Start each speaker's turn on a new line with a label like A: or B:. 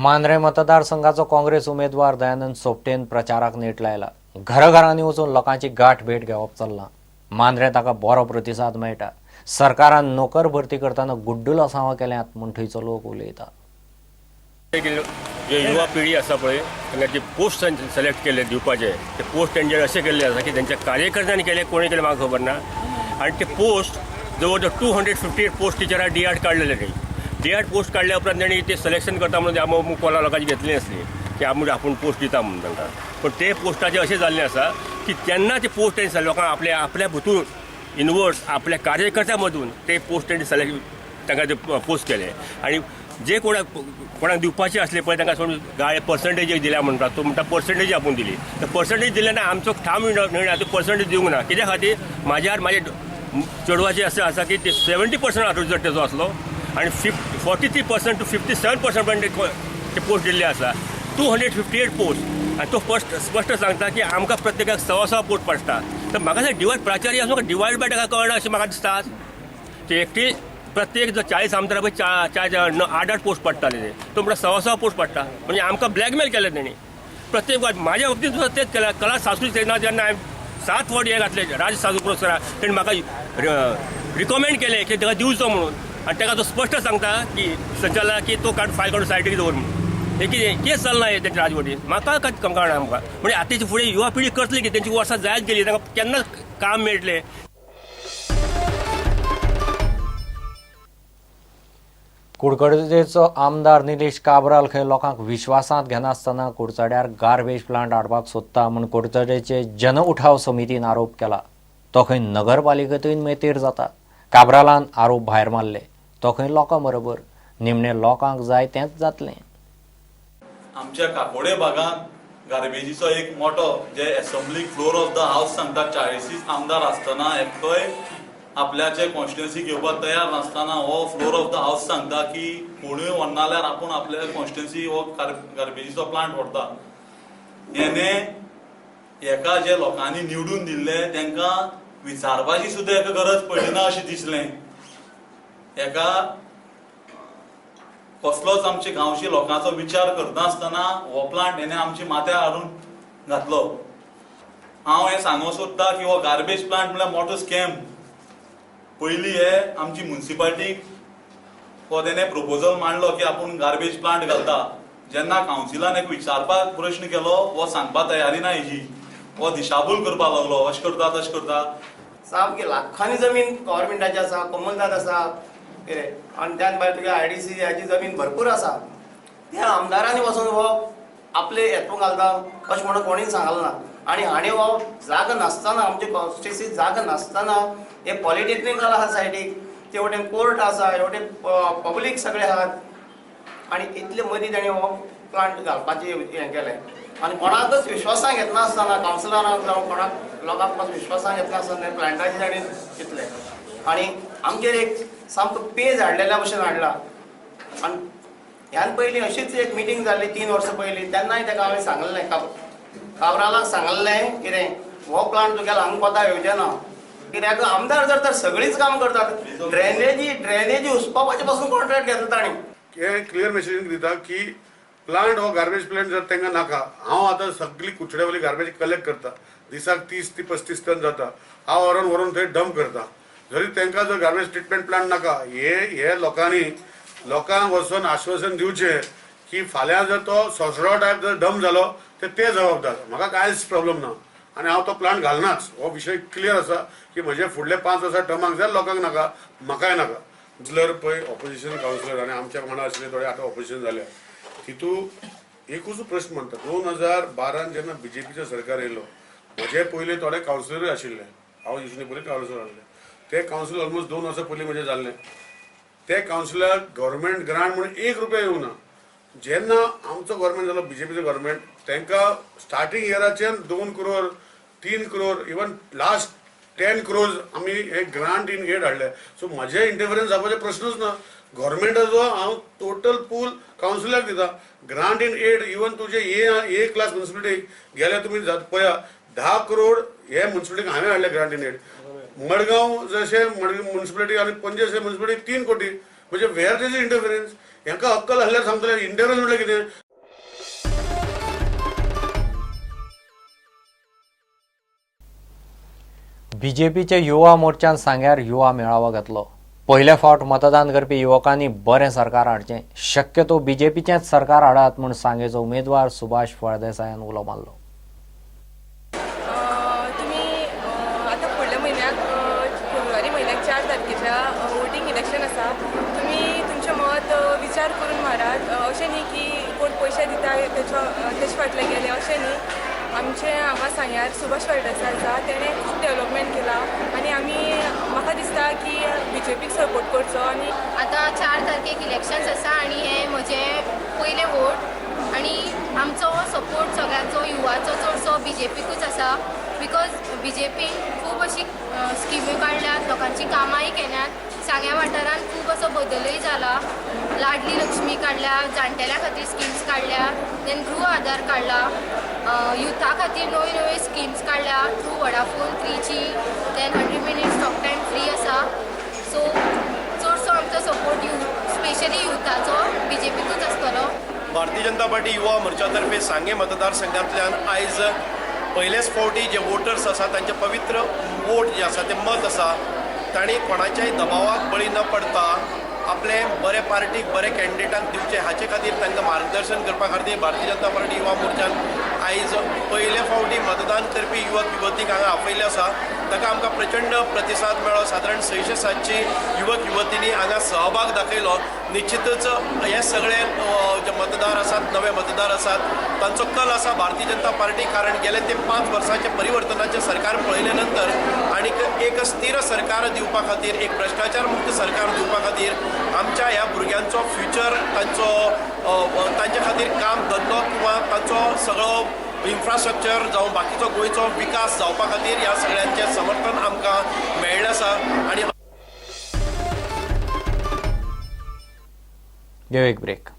A: मांद्रे मतदारसंघाचो काँग्रेस उमेदवार दयानंद सोपटेन प्रचाराक नेट लायला। घराघरांनी वचून लोकांची गाठ भेट घेवप चल्ला। मांद्रे ताका बरो प्रतिसाद मेळटा। सरकारान नोकर भरती करताना गुड्डूल असावा केल्यात म्हूण थंयचो लोक उलयता।
B: जे युवा पिढी आसा पळय तांकां जे पोस्ट सिलेक्ट केले दिवपाचे ते पोस्ट तेंचेर अशें केल्ले आसा की तेंच्या कार्यकर्त्यांनी केले कोणी केले म्हाका खबर ना। आनी ते पोस्ट जवळ जवळ 258 पोस्ट टिचरां DAT काडलेले थंय। DAT पोस्ट काडल्या उपरांत तेणी ते सिलेक्शन करता म्हणून अमूक कोला लोकांची घेतली नासली की आपूण पोस्ट दिता म्हणून तांकां। पण ते पोस्टाचें अशें जाल्लें आसा की तेन्ना ते पोस्ट तेंची लोकांक आपल्या भितून इनवर्ड्स आपल्या कार्यकर्त्यां मधून ते पोस्ट तेंची सिलेक्ट तांकां ते पोस्ट केले। आनी जे कोणाक दिवपाचे असले पळय तांकां सोडून गाळे पर्संटेज दिल्या म्हणटा तो म्हणटा पर्संटेज आपूण दिली। तर पर्संटेज दिले ना आमचो ठाम निर्णय तो पर्संटेज दिवंक ना। कित्या खातीर म्हाज्या चेडवाचें असं आसा की ते 70% रिजल्ट तेजो आसलो आनी 43% to 57% पर्यंत ते पोस्ट दिल्ले आसा। 258 पोस्ट आनी तो स्पश्ट सांगता की आमकां प्रत्येकाक 6 पोस्ट पडटा। तर म्हाका डिवायड प्राचार्य आसा म्हाका डिवायड बाय ताका कळना अशें म्हाका दिसता। ते एकटी प्रत्येक जो 40 आमदार पळय 8 पोस्ट पडटाले तो म्हणटा 6 पोस्ट पडटा। म्हणजे आमकां ब्लॅकमेल केलें तेणी प्रत्येक म्हाज्या बाबतींत सुद्दां तेच केलें। कला सांस्कृतीक तेन्ना जेन्ना हांवें 7 फावट हे घातले राज्य सांस्कृतीक पुरस्कार तेणी म्हाका रिकमेंड केलें की ताका दिवचो म्हणून। आनी ताका तो स्पश्ट सांगता की संचालक की तो फायल काडून सायडीक दवर म्हणून। हे कितें केस चलना हे तेंच्या राजवटींत म्हाका कळना आमकां। म्हणजे आतांची फुडें युवा पिढी करतली की तेंची वर्सां जायत गेली तांकां केन्ना काम मेळटलें।
A: कुडचडेचो आमदार निलेश काब्राल खंय लोकांक विश्वासांत घेनासतना कुडचड्यार गार्बेज प्लांट हाडपाक सोदता म्हूण कुडचडेचे जन उठाव समितीन आरोप केला। तो खंय नगरपालिकेंतूय मेतेर जाता। काब्रालान आरोप भायर मारले। तो खंय लोकां बरोबर निमणे लोकांक जाय तेंच जातलें।
C: आमच्या काकोडे भागात गार्बेजीचो एक मोठो जे assembly floor of the house सांगता 40 आमदार आसतना एकटोय आपल्याचे कॉन्स्टिट्युएन्सी घेवपाक तयार नासतना हो फ्लोर ऑफ द हाऊस सांगता की कोणूय व्हरनाल्यार आपूण आपल्या कॉन्स्टिट्युएन्सी हो गार्बेजीचो प्लांट व्हरता। हेने एका जे लोकांनी निवडून दिल्ले तांकां विचारपाची सुद्दां एका गरज पडली ना अशें दिसलें। एका कसलोच आमच्या गांवच्या लोकांचो विचार करनासतना हो प्लांट हेणे आमच्या माथ्यार हाडून घातलो। हांव हें सांगूंक सोदतां की हो गार्बेज प्लांट म्हळ्यार मोठो स्कॅम। पयलीं हे आमची म्युनिसिपालिटीक हो तेणे प्रपोजल मांडलो की आपूण गार्बेज प्लांट घालता। जेन्ना कावन्सिलान एक विचारपाक प्रश्न केलो हो सांगपा तयारी ना हेजी। हो दिशाभूल करपाक लागलो अशें करता तशें करता।
D: सामकी लाखांनी जमीन गव्हर्मेंटाची आसा, कमलदार आसा कितें आनी त्यान भायर तुगे IDC हाची जमीन भरपूर आसा। त्या आमदारांनी वचून हो आपले हेतून घालता अशें म्हणून कोणीय सांगलें ना। आनी हाणें हो जागा नासतना आमचे कॉन्स्टिट्युएन्सी जागा नासतना हे पॉलिटेक्निकल आहा सायडीक, ते वटेन कोर्ट आसा, हे वटेन पब्लीक सगळे आहात आनी इतले मदीं ताणें हो प्लांट घालपाचें हें केलें। आनी कोणाकच विश्वासांत घेतना आसतना कावन्सिलरांक जावं कोणाक लोकांक विश्वासांत घेतना आसतना प्लांटाचें ताणें चिंतलें। आनी आमचेर एक सामको पेज हाडलेल्या भशेन हाडला। आनी ह्यान पयलीं अशीच एक मिटींग जाल्ली 3 वर्सां पयलीं तेन्नाय ताका हांवें सांगलें काब्रालाक सांगलें कितें हो प्लांट तुगेलो हांगा कोता येवचें ना। कित्याक आमदार जर तर सगळींच काम करतात ड्रेनेजी उसपावपाचे पासून कॉन्ट्रॅक्ट घेतला ताणी।
E: हे क्लियर मेसेजींग दिता की प्लांट हो गार्बेज प्लांट जर तांकां नाका। हांव आतां सगळी कुडचड्यावयली गार्बेज कलेक्ट करता। दिसाक 30 ते 35 टन जाता। हांव व्हरून थंय डंप करता। जरी तांकां जर गार्बेज ट्रिटमेंट प्लांट नाका हे लोकांनी लोकांक वचून आश्वासन दिवचें की फाल्यां जर तो सोसरो टायप जर डंप जालो ते जबाबदार। म्हाका कांयच प्रॉब्लेम ना आनी हांव तो प्लांट घालनाच। हो विशय क्लियर आसा की म्हजे फुडले 5 वर्सां टर्माक जाय लोकांक नाका म्हाकाय नाका। जर पळय ऑपोजिशन कावन्सिलर आनी आमच्या वांगडा आशिल्ले थोडे आतां ऑपोजिशन जाल्या तितू एकूच प्रश्न म्हणटा 2012 जेन्ना BJPचें सरकार येयलो म्हजे पयलीं थोडे कावन्सिलरूय आशिल्ले। हांव युजनी पयलीं कावन्सिलर आसलें। ते कावन्सिलर ऑलमोस्ट 2 वर्सां पयलीं म्हजें जाल्लें। ते कावन्सिलराक गव्हर्मेंट ग्रांट म्हणून 1 रुपया येवना। जेन्ना आमचो गव्हर्मेंट जालो BJPचो गव्हर्मेंट तांकां स्टार्टींग इयराच्यान 2 करोड 3 करोड इवन लास्ट 10 करोड आमी हे ग्रांट इन एड हाडले। सो म्हजे इंटरफरन्स जावपाचे प्रश्नच ना। गव्हर्मेंटाचो हांव टोटल पूल कावन्सिलाक दिता। ग्रांट इन एड इवन तुजे ए क्लास म्युनिसिपालिटीक गेल्या तुमी पळया 10 करोड हे म्युनिसिपालिटीक हांवें हाडले ग्रांट इन एड। मडगांव जशें म्युनिसिपालिटी आनी पणजे जशें म्युनिसिपालिटीक 3 कोटी म्हणजे वेर तेज इंटरफरन्स। हेंका अक्कल आसल्यार सांगतले इंटरनल म्हटल्यार कितें.
A: बीजेपीचे युवा मोर्चान सांग्यार युवा मेळावो घेतलो. पयले फावट मतदान करपी युवकांनी बरें सरकार हाडचें, शक्यतो बीजेपीचेंच सरकार हाडात म्हूण सांगेचो उमेदवार सुभाष फळदेसायान उलो मारलो.
F: तुम्ही आता फुडल्या म्हयन्याक फेब्रुवारी म्हयन्याक 4 तारखेच्या वोटींग इलेक्शन आसा. तुम्ही तुमचें मत विचार करून मारात. अशें न्ही की कोण पयशे दिता तेचे फाटले गेले, अशें न्ही. आमचे हांगा सांग्यार सुभाष फळदेसाय आसा, तेणें खूब डेव्हलपमेंट केला आनी म्हाका दिसता की बीजेपीक सपोर्ट करचो. आनी
G: आतां 4 तारखेक इलेक्शन्स आसा आनी हे म्हजें पयलें वोट आनी आमचो सपोर्ट सगळ्यांचो युवाचो चडसो बीजेपीकूच आसा. बिकॉज बीजेपीन खूब अशी स्किमी काडल्यात, लोकांची कामांय केल्यात, सांग्या वाठारांत खूब असो बदलूय जाला. लाडली लक्ष्मी काडल्या, जाणटेल्या खातीर स्किम्स काडल्या, देन गृह आधार काडला, युथा खातीर नवी नवी स्किम्स काडल्या through Vodafone 3G, then 100 minutes talk time free आसा. सो चडसो आमचो सपोर्ट स्पेशली युथाचो बीजेपीकूच आसतलो.
H: भारतीय जनता पार्टी युवा मोर्चातर्फे सांगे मतदारसंघांतल्यान आयज पयलेच फावटी जे वोटर्स आसा तांचे पवित्र वोट जे आसा ते मत आसा तांणी कोणाच्याय दबावाक बळी न पडता आपले बरे पार्टीक बरे कॅन्डिडेटाक दिवचे हाचे खातीर तांकां मार्गदर्शन करपा खातीर भारतीय जनता पार्टी युवा मोर्चान आयज पयले फावटी मतदान करपी युवक युवतीक हांगा आपयले आसा. ताका आमकां प्रचंड प्रतिसाद मेळ्ळो. सादारण 600-700 युवक युवतींनी हांगा सहभाग दाखयलो. निश्चितच हे सगळे जे मतदार आसात, नवे मतदार आसात, तांचो कल आसा भारतीय जनता पार्टी. कारण गेले ते 5 वर्सांचे परिवर्तनाचे सरकार पळयले नंतर आनीक एक स्थिर सरकार दिवपा खातीर, एक भ्रश्टाचार मुक्त सरकार दिवपा खातीर आमच्या ह्या भुरग्यांचो फ्युचर, तांचे खातीर काम धंदो किंवा तांचो सगळो इन्फ्रास्ट्रक्चर जावं बाकीचो गोंयचो विकास जावपा खातीर ह्या सगळ्यांचें समर्थन आमकां मेळ्ळें आसा. आनी
A: घेऊ एक ब्रेक.